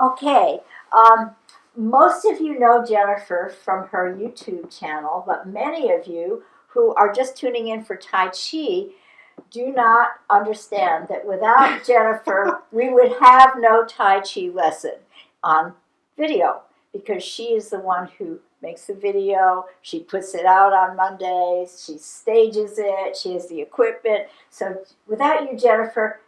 Okay. Um, Most of you know Jennifer from her YouTube channel, but many of you who are just tuning in for Tai Chi do not understand that without Jennifer, we would have no Tai Chi lesson on video because she is the one who makes the video. She puts it out on Mondays. She stages it. She has the equipment. So without you, Jennifer,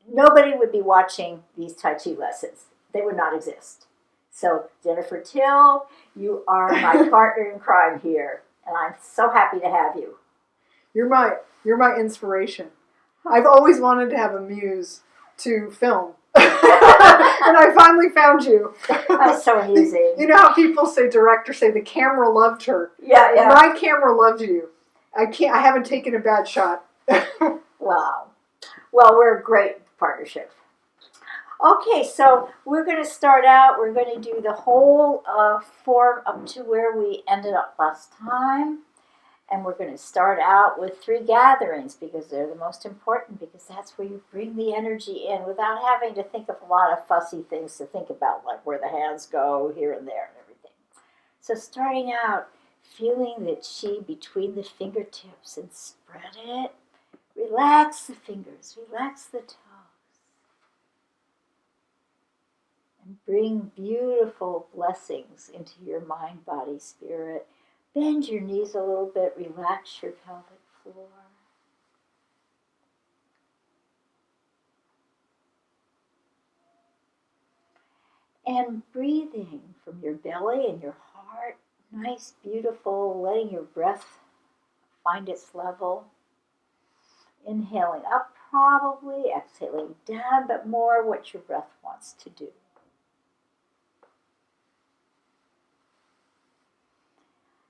nobody would be watching these Tai Chi lessons. They would not exist. So Jennifer Till, you are my partner in crime here, and I'm so happy to have you. You're my inspiration. I've always wanted to have a muse to film. And I finally found you. That's so amusing. You know how people say, directors say the camera loved her. Yeah. Well, my camera loved you. I haven't taken a bad shot. Wow. Well, we're a great partnership. Okay, so we're going to start out. We're going to do the whole form up to where we ended up last time. And we're going to start out with 3 gatherings because they're the most important, because that's where you bring the energy in without having to think of a lot of fussy things to think about, like where the hands go here and there and everything. So starting out, feeling the chi between the fingertips and spread it. Relax the fingers, relax the toes. And bring beautiful blessings into your mind, body, spirit. Bend your knees a little bit, relax your pelvic floor. And breathing from your belly and your heart, nice, beautiful, letting your breath find its level. Inhaling up probably, exhaling down, but more what your breath wants to do.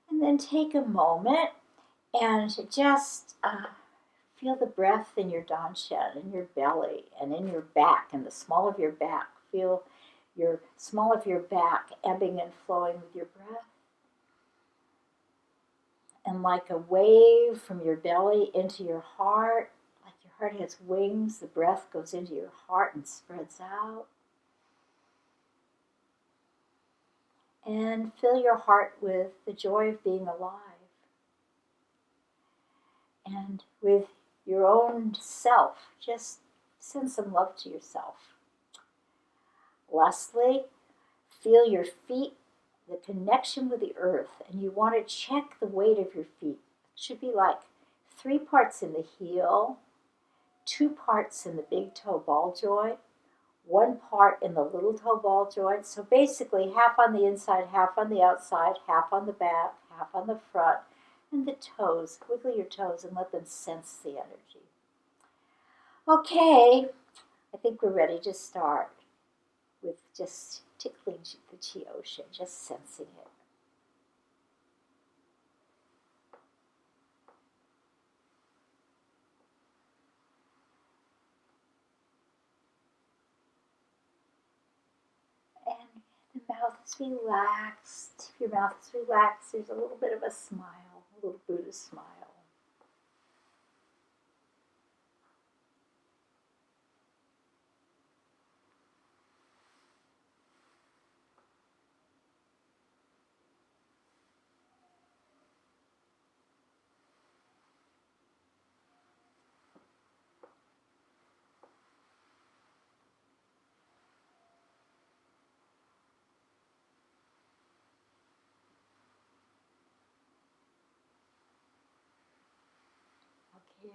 And then take a moment and just feel the breath in your danshan, in your belly, and in your back, in the small of your back. Feel your small of your back ebbing and flowing with your breath. And like a wave from your belly into your heart, like your heart has wings, the breath goes into your heart and spreads out. And fill your heart with the joy of being alive. And with your own self, just send some love to yourself. Lastly, feel your feet, the connection with the earth, and you want to check the weight of your feet. It should be like 3 parts in the heel, 2 parts in the big toe ball joint, 1 part in the little toe ball joint. So basically half on the inside, half on the outside, half on the back, half on the front. And the toes, wiggle your toes and let them sense the energy. Okay, I think we're ready to start with just tickling the chi ocean, just sensing it. And the mouth is relaxed. If your mouth is relaxed, there's a little bit of a smile, a little Buddha smile.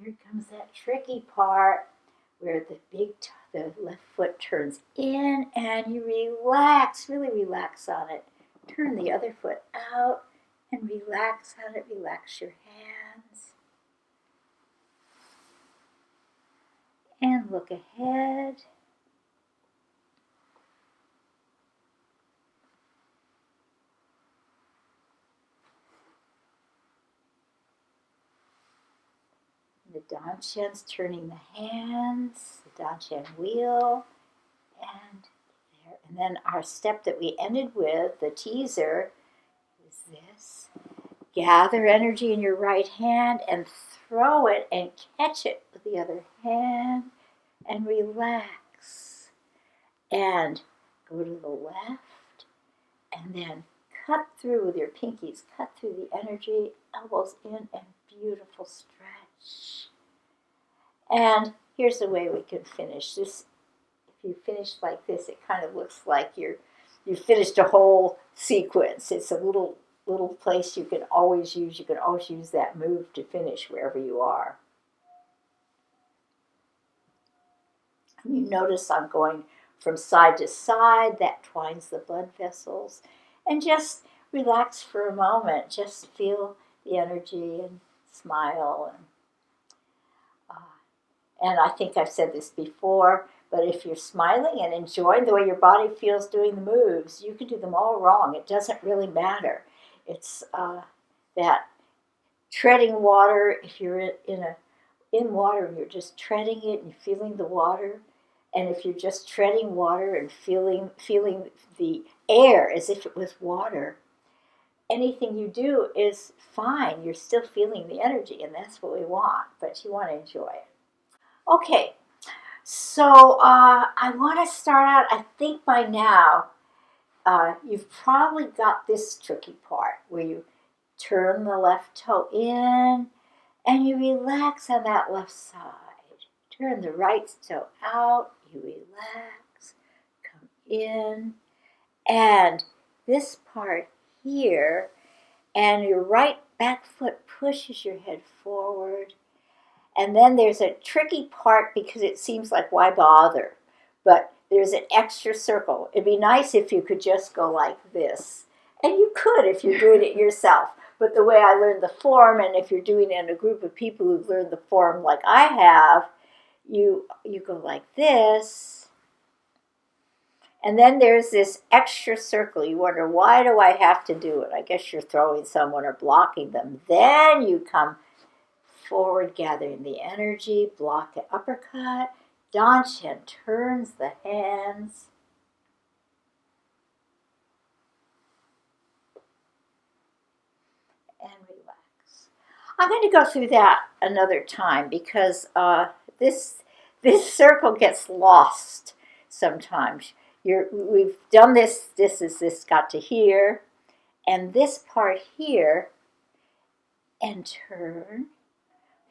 Here comes that tricky part where the left foot turns in and you relax, really relax on it. Turn the other foot out and relax on it. Relax your hands. And look ahead. The danshan's turning the hands, the danshan wheel, and there. And then our step that we ended with, the teaser, is this. Gather energy in your right hand and throw it and catch it with the other hand and relax. And go to the left, and then cut through with your pinkies, cut through the energy, elbows in, and beautiful stretch. And here's the way we can finish this. If you finish like this, it kind of looks like you finished a whole sequence. It's a little place you can always use. You can always use that move to finish wherever you are. And you notice I'm going from side to side. That twines the blood vessels. And just relax for a moment. Just feel the energy and smile. And I think I've said this before, but if you're smiling and enjoying the way your body feels doing the moves, you can do them all wrong. It doesn't really matter. It's that treading water, if you're in water and you're just treading it and feeling the water, and if you're just treading water and feeling the air as if it was water, anything you do is fine. You're still feeling the energy, and that's what we want, but you want to enjoy it. Okay, so I want to start out, I think by now, you've probably got this tricky part where you turn the left toe in and you relax on that left side. Turn the right toe out, you relax, come in, and this part here, and your right back foot pushes your head forward. And then there's a tricky part because it seems like, why bother? But there's an extra circle. It'd be nice if you could just go like this. And you could if you're doing it yourself. But the way I learned the form, and if you're doing it in a group of people who've learned the form like I have, you go like this. And then there's this extra circle. You wonder, why do I have to do it? I guess you're throwing someone or blocking them. Then you come forward, gathering the energy, block the uppercut. Danshin turns the hands. And relax. I'm going to go through that another time because this circle gets lost sometimes. We've done this got to here, and this part here, and turn.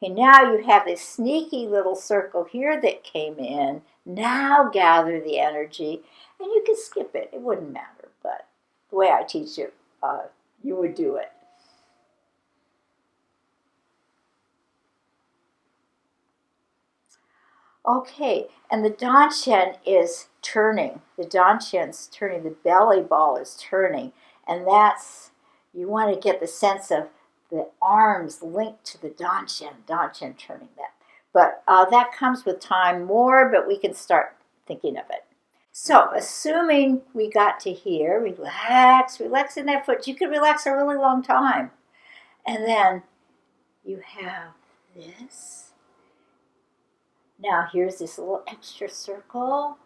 Okay, now you have this sneaky little circle here that came in. Now gather the energy, and you can skip it. It wouldn't matter, but the way I teach it, you would do it. Okay, and the Danshin is turning. The Danshin's turning. The belly ball is turning, and that's, you want to get the sense of the arms linked to the Danshin turning that. But that comes with time more, but we can start thinking of it. So, assuming we got to here, relax in that foot. You could relax a really long time. And then you have this. Now, here's this little extra circle.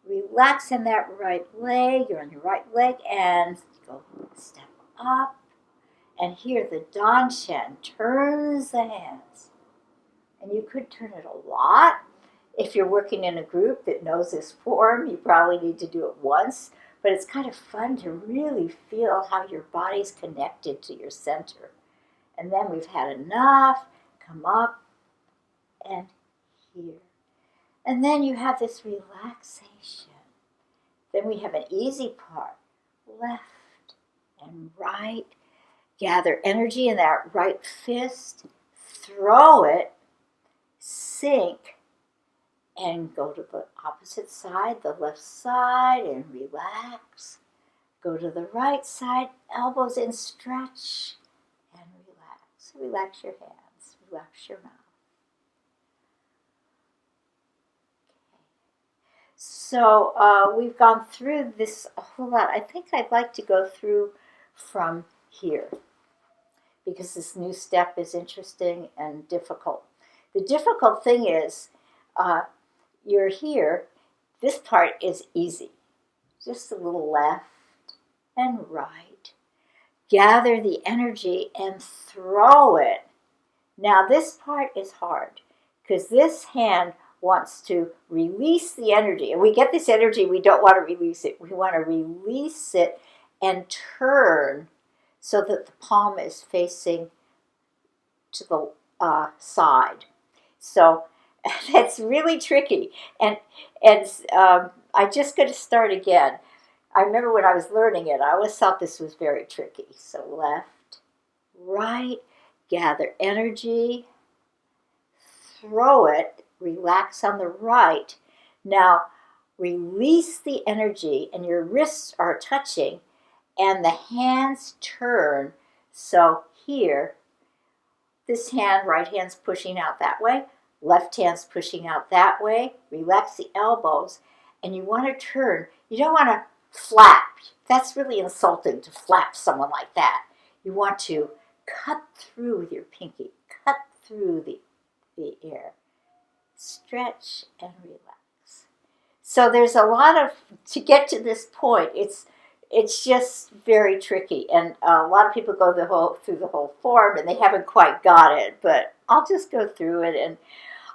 Relax in that right leg. You're on your right leg, and go step up. And here the Danshin turns the hands. And you could turn it a lot. If you're working in a group that knows this form, you probably need to do it once. But it's kind of fun to really feel how your body's connected to your center. And then we've had enough. Come up and here. And then you have this relaxation. Then we have an easy part. Left and right. Gather energy in that right fist, throw it, sink, and go to the opposite side, the left side, and relax. Go to the right side, elbows in, stretch, and relax. Relax your hands, relax your mouth. Okay. So we've gone through this a whole lot. I think I'd like to go through from here, because this new step is interesting and difficult. The difficult thing is, you're here, this part is easy. Just a little left and right. Gather the energy and throw it. Now this part is hard, because this hand wants to release the energy. And we get this energy, we don't want to release it. We want to release it and turn so that the palm is facing to the side. So that's really tricky. And I'm just going to start again. I remember when I was learning it, I always thought this was very tricky. So left, right, gather energy, throw it, relax on the right. Now, release the energy, and your wrists are touching, and the hands turn. So here, this hand, right hand's pushing out that way, left hand's pushing out that way. Relax the elbows, and you want to turn. You don't want to flap. That's really insulting to flap someone like that. You want to cut through with your pinky, cut through the air. Stretch and relax. So there's a lot of, to get to this point, it's just very tricky. And a lot of people go through the whole form and they haven't quite got it, but I'll just go through it. And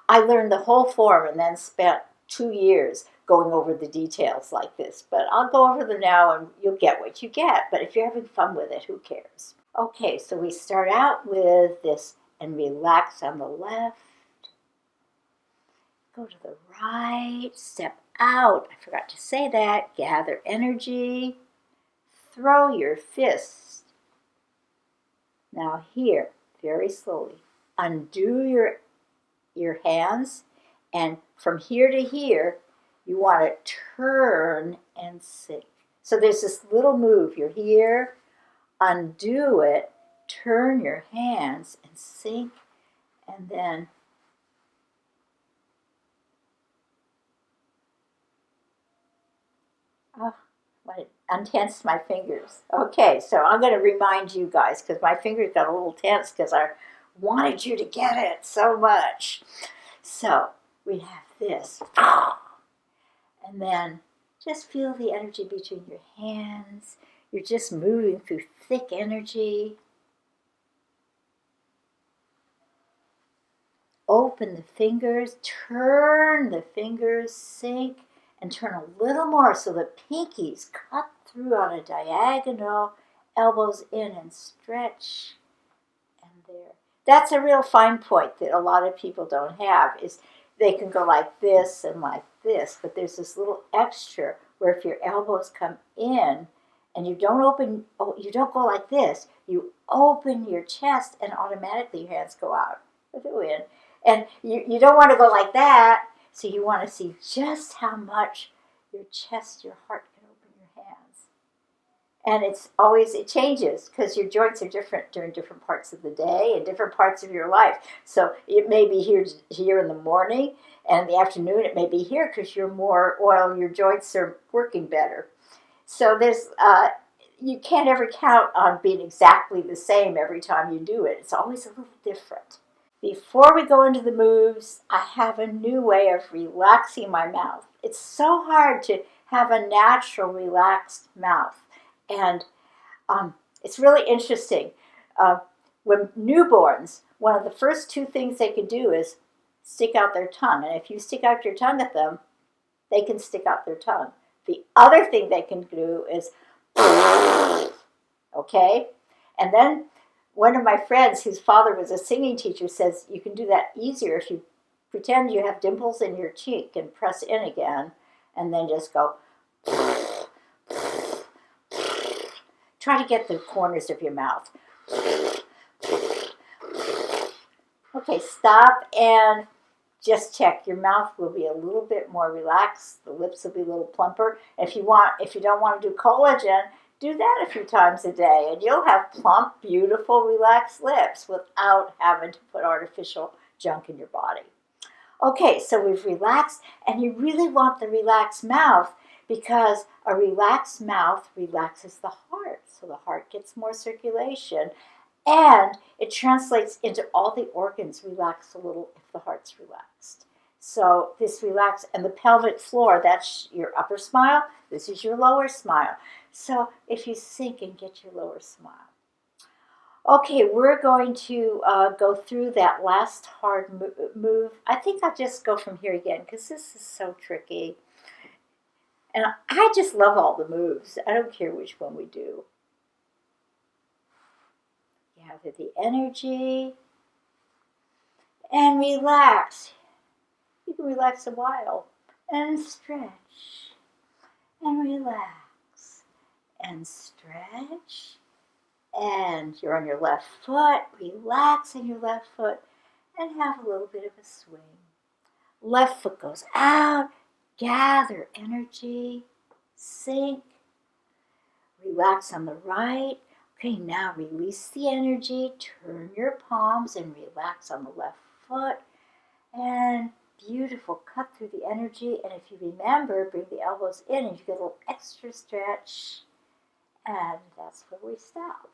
I learned the whole form and then spent 2 years going over the details like this. But I'll go over them now and you'll get what you get. But if you're having fun with it, who cares? Okay, so we start out with this and relax on the left. Go to the right, step out. I forgot to say that. Gather energy. Throw your fist. Now here, very slowly, undo your hands. And from here to here, you want to turn and sink. So there's this little move. You're here, undo it, turn your hands and sink, and then I untensed my fingers. Okay, so I'm going to remind you guys because my fingers got a little tense because I wanted you to get it so much. So we have this. And then just feel the energy between your hands. You're just moving through thick energy. Open the fingers, turn the fingers, sink, and turn a little more so the pinkies cut through on a diagonal, elbows in and stretch, and there. That's a real fine point that a lot of people don't have, is they can go like this and like this, but there's this little extra where if your elbows come in and you don't go like this, you open your chest and automatically your hands go out. And you don't want to go like that, so you want to see just how much your chest, your heart can open your hands. And it changes because your joints are different during different parts of the day and different parts of your life. So it may be here in the morning, and in the afternoon it may be here because you're more oil, your joints are working better. So you can't ever count on being exactly the same every time you do it. It's always a little different. Before we go into the moves, I have a new way of relaxing my mouth. It's so hard to have a natural, relaxed mouth. And it's really interesting. When newborns, one of the first 2 things they can do is stick out their tongue. And if you stick out your tongue at them, they can stick out their tongue. The other thing they can do is, okay? And then one of my friends, whose father was a singing teacher, says you can do that easier if you pretend you have dimples in your cheek and press in again, and then just go. Try to get the corners of your mouth. Okay, stop and just check. Your mouth will be a little bit more relaxed. The lips will be a little plumper. If you don't want to do collagen, do that a few times a day, and you'll have plump, beautiful, relaxed lips without having to put artificial junk in your body. Okay, so we've relaxed, and you really want the relaxed mouth because a relaxed mouth relaxes the heart, so the heart gets more circulation, and it translates into all the organs relax a little if the heart's relaxed. So this relax, and the pelvic floor, that's your upper smile, this is your lower smile. So if you sink and get your lower smile. Okay, we're going to go through that last hard move. I think I'll just go from here again because this is so tricky. And I just love all the moves. I don't care which one we do. Gather the energy and relax. You can relax a while and stretch and relax and stretch. And you're on your left foot. Relax on your left foot and have a little bit of a swing. Left foot goes out. Gather energy. Sink. Relax on the right. Okay, now release the energy. Turn your palms and relax on the left foot. And beautiful. Cut through the energy. And if you remember, bring the elbows in and you get a little extra stretch. And that's where we stop.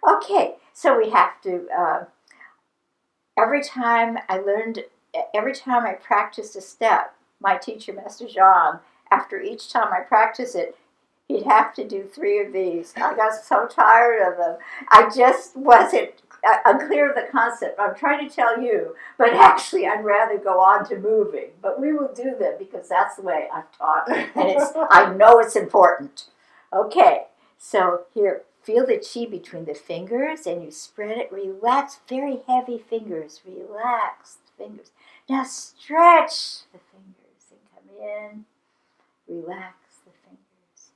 Okay, so we have to, every time I practiced a step, my teacher, Master Zhang, after each time I practice it, he'd have to do 3 of these. I got so tired of them. I just wasn't unclear of the concept. I'm trying to tell you, but actually I'd rather go on to moving. But we will do them because that's the way I've taught, and I know it's important. Okay, so here, feel the chi between the fingers and you spread it. Relax, very heavy fingers. Relax the fingers. Now stretch the fingers and come in. Relax the fingers.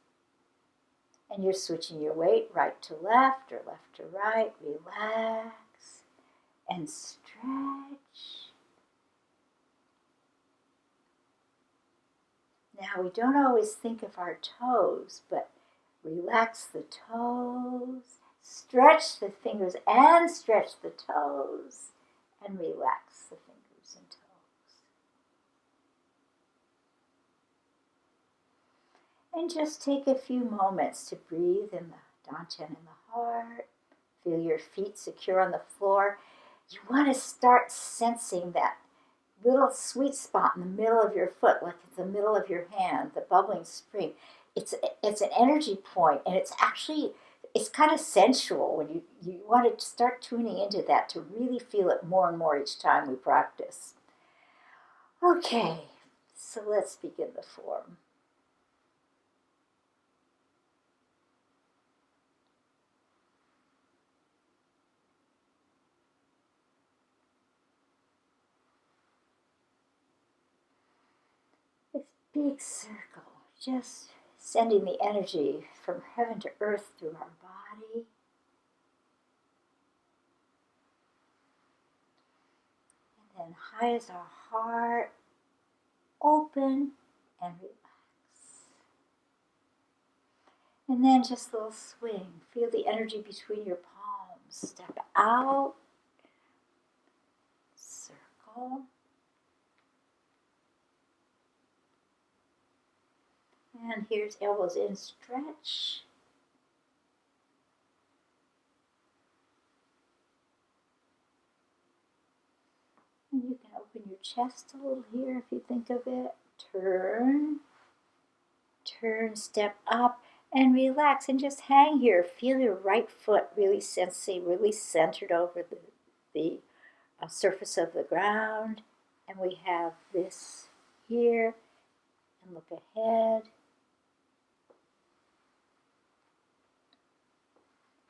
And you're switching your weight right to left or left to right. Relax and stretch. Now we don't always think of our toes, but relax the toes, stretch the fingers and stretch the toes, and relax the fingers and toes. And just take a few moments to breathe in the dantian in the heart. Feel your feet secure on the floor. You want to start sensing that little sweet spot in the middle of your foot, like in the middle of your hand, the bubbling spring. It's an energy point, and it's kind of sensual when you want to start tuning into that to really feel it more and more each time we practice. Okay, so let's begin the form. This big circle, just sending the energy from heaven to earth through our body. And then high as our heart, open and relax. And then just a little swing. Feel the energy between your palms. Step out, circle. And here's elbows in, stretch. And you can open your chest a little here if you think of it. Turn, step up, and relax and just hang here. Feel your right foot really sensing, really centered over the surface of the ground. And we have this here. And look ahead.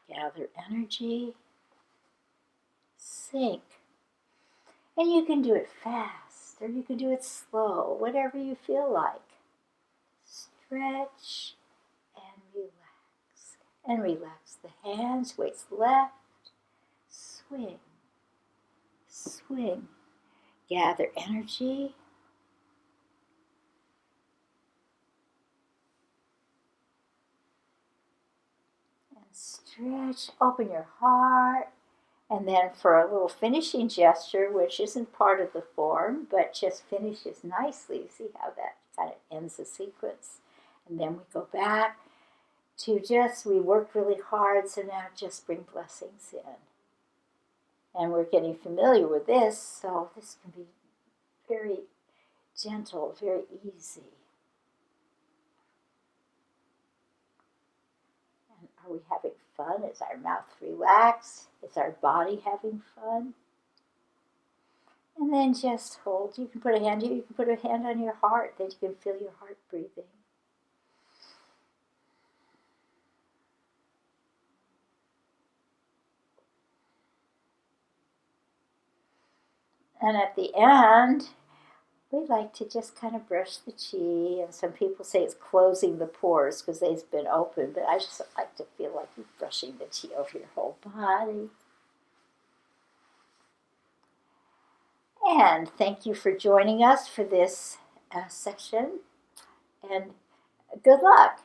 Gather energy. Sink. And you can do it fast or you can do it slow, whatever you feel like. Stretch and relax. And relax the hands, weights left. Swing. Swing. Gather energy. And stretch. Open your heart. And then for a little finishing gesture, which isn't part of the form, but just finishes nicely. See how that kind of ends the sequence. And then we go back to we worked really hard, so now just bring blessings in. And we're getting familiar with this, so this can be very gentle, very easy. Are we having fun? Is our mouth relaxed? Is our body having fun? And then just hold. You can put a hand here. You can put a hand on your heart. Then you can feel your heart breathing. And at the end, we like to just kind of brush the chi. And some people say it's closing the pores because they've been open. But I just like to feel like you're brushing the chi over your whole body. And thank you for joining us for this section. And good luck.